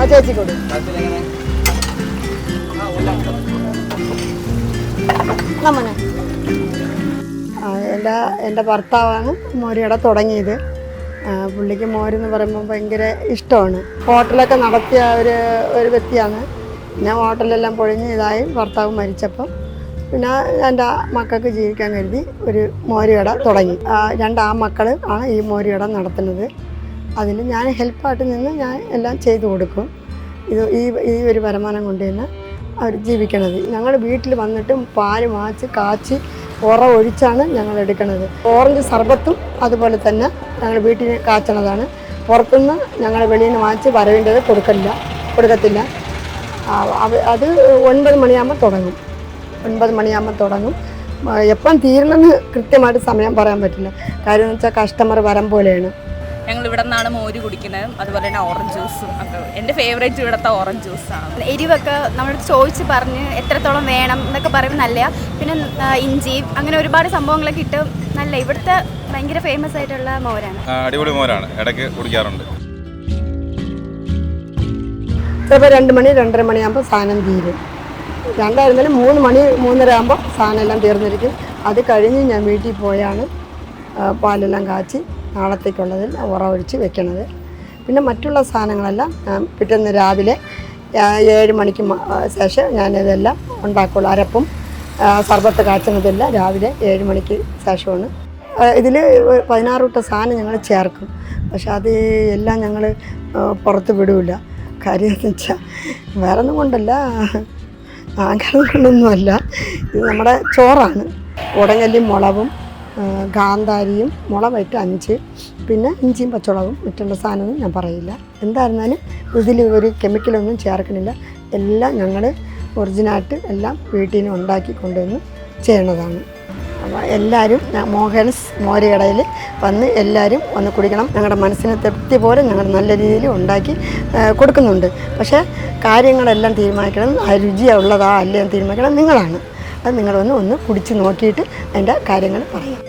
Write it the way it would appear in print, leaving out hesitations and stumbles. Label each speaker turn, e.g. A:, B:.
A: ആ ചേച്ചി കൊടു. നമ്മനെ എൻ്റെ ഭർത്താവാണ് മോരുകട തുടങ്ങിയത്. പുള്ളിക്ക് മോരെന്ന് പറയുമ്പോൾ ഭയങ്കര ഇഷ്ടമാണ്. ഹോട്ടലൊക്കെ നടത്തിയ ഒരു വ്യക്തിയാണ്. ഞാൻ ഹോട്ടലെല്ലാം പൊഴിഞ്ഞ് ഇതായി ഭർത്താവ് മരിച്ചപ്പം പിന്നെ എൻ്റെ മക്കൾക്ക് ജീവിക്കാൻ കരുതി ഒരു മോരുകട തുടങ്ങി. 2 ആൺമക്കൾ ആണ് ഈ മോരുകട നടത്തുന്നത്. അതിൽ ഞാൻ ഹെൽപ്പായിട്ട് നിന്ന് ഞാൻ എല്ലാം ചെയ്തു കൊടുക്കും. ഈ ഒരു വരുമാനം കൊണ്ട് തന്നെ അവർ ജീവിക്കണത്. ഞങ്ങൾ വീട്ടിൽ വന്നിട്ട് പാല് കാച്ചി ഒഴിച്ചാണ് ഞങ്ങൾ എടുക്കുന്നത്. ഓറഞ്ച് സർബത്തും അതുപോലെ തന്നെ ഞങ്ങൾ വീട്ടിൽ കാച്ചണതാണ്. പുറത്തുനിന്ന് ഞങ്ങൾ വെളിയിൽ നിന്ന് വാങ്ങിച്ച് വരവേണ്ടത് കൊടുക്കത്തില്ല. അത് 9 മണിയാകുമ്പോൾ തുടങ്ങും. 9 മണിയാകുമ്പോൾ തുടങ്ങും. എപ്പം തീരണമെന്ന് കൃത്യമായിട്ട് സമയം പറയാൻ പറ്റില്ല. കാര്യം എന്ന് വെച്ചാൽ കസ്റ്റമർ വരം പോലെയാണ്.
B: ഞങ്ങൾ ഇവിടെ നിന്നാണ് മോര് കുടിക്കുന്നത്. അതുപോലെ തന്നെ ഓറഞ്ച് ജ്യൂസും ഒക്കെ. എൻ്റെ ഫേവറേറ്റ് ഇവിടുത്തെ ഓറഞ്ച് ജ്യൂസാണ്.
C: എരിവൊക്കെ നമ്മൾ ചോദിച്ച് പറഞ്ഞ് എത്രത്തോളം വേണം എന്നൊക്കെ പറയുമ്പോൾ നല്ല. പിന്നെ ഇഞ്ചി അങ്ങനെ ഒരുപാട് സംഭവങ്ങളൊക്കെ ഇട്ട് നല്ല ഇവിടുത്തെ ഭയങ്കര ഫേമസ് ആയിട്ടുള്ള മോരാണ്.
D: അടിപൊളി മോരാണ്. ഇടയ്ക്ക് കുടിക്കാറുണ്ട്.
A: ചിലപ്പോൾ 2 മണി 2:30 മണിയാകുമ്പോൾ സാധനം തീരും. 2 3 മണി 3:30 ആകുമ്പോൾ സാധനം എല്ലാം തീർന്നിരിക്കും. അത് കഴിഞ്ഞ് ഞാൻ വീട്ടിൽ പോയാണ് പാലെല്ലാം കാച്ചി നാളത്തേക്കുള്ളതിൽ ഒഴിച്ച് വെക്കണത്. പിന്നെ മറ്റുള്ള സാധനങ്ങളെല്ലാം പിറ്റേന്ന് രാവിലെ 7 മണിക്ക് ശേഷം ഞാനിതെല്ലാം ഉണ്ടാക്കുള്ളൂ. അരപ്പും സർബത്ത് കാച്ചുന്നതെല്ലാം രാവിലെ 7 മണിക്ക് ശേഷമാണ്. ഇതിൽ 16 കൂട്ടം സാധനം ഞങ്ങൾ ചേർക്കും. പക്ഷെ അത് എല്ലാം ഞങ്ങൾ പുറത്ത് വിടില്ല. കാര്യം എന്ന് വെച്ചാൽ വേറെ ഒന്നും കൊണ്ടല്ല, ആകാരം കൊണ്ടൊന്നുമല്ല. ഇത് നമ്മുടെ ചോറാണ്. ഉടങ്ങല്ലിയും മുളകും കാന്താരിയും മുളകായിട്ട് 5, പിന്നെ ഇഞ്ചിയും പച്ചമുളകും. മറ്റുള്ള സാധനമൊന്നും ഞാൻ പറയില്ല. എന്തായിരുന്നാലും ഇതിൽ ഒരു കെമിക്കലൊന്നും ചേർക്കണില്ല. എല്ലാം ഞങ്ങൾ ഒറിജിനായിട്ട് എല്ലാം വീട്ടിൽ നിന്ന് ഉണ്ടാക്കി കൊണ്ടുവന്ന് ചെയ്യണതാണ്. അപ്പോൾ എല്ലാവരും മോഹൻസ് മോരുകടയിൽ വന്ന് എല്ലാവരും വന്ന് കുടിക്കണം. ഞങ്ങളുടെ മനസ്സിന് തൃപ്തി പോലെ ഞങ്ങൾ നല്ല രീതിയിൽ ഉണ്ടാക്കി കൊടുക്കുന്നുണ്ട്. പക്ഷേ കാര്യങ്ങളെല്ലാം തീരുമാനിക്കണം, രുചിയുള്ളതാ അല്ലേ തീരുമാനിക്കണം നിങ്ങളാണ്. അത് നിങ്ങളൊന്ന് കുടിച്ച് നോക്കിയിട്ട് അതിൻ്റെ കാര്യങ്ങൾ പറയാം.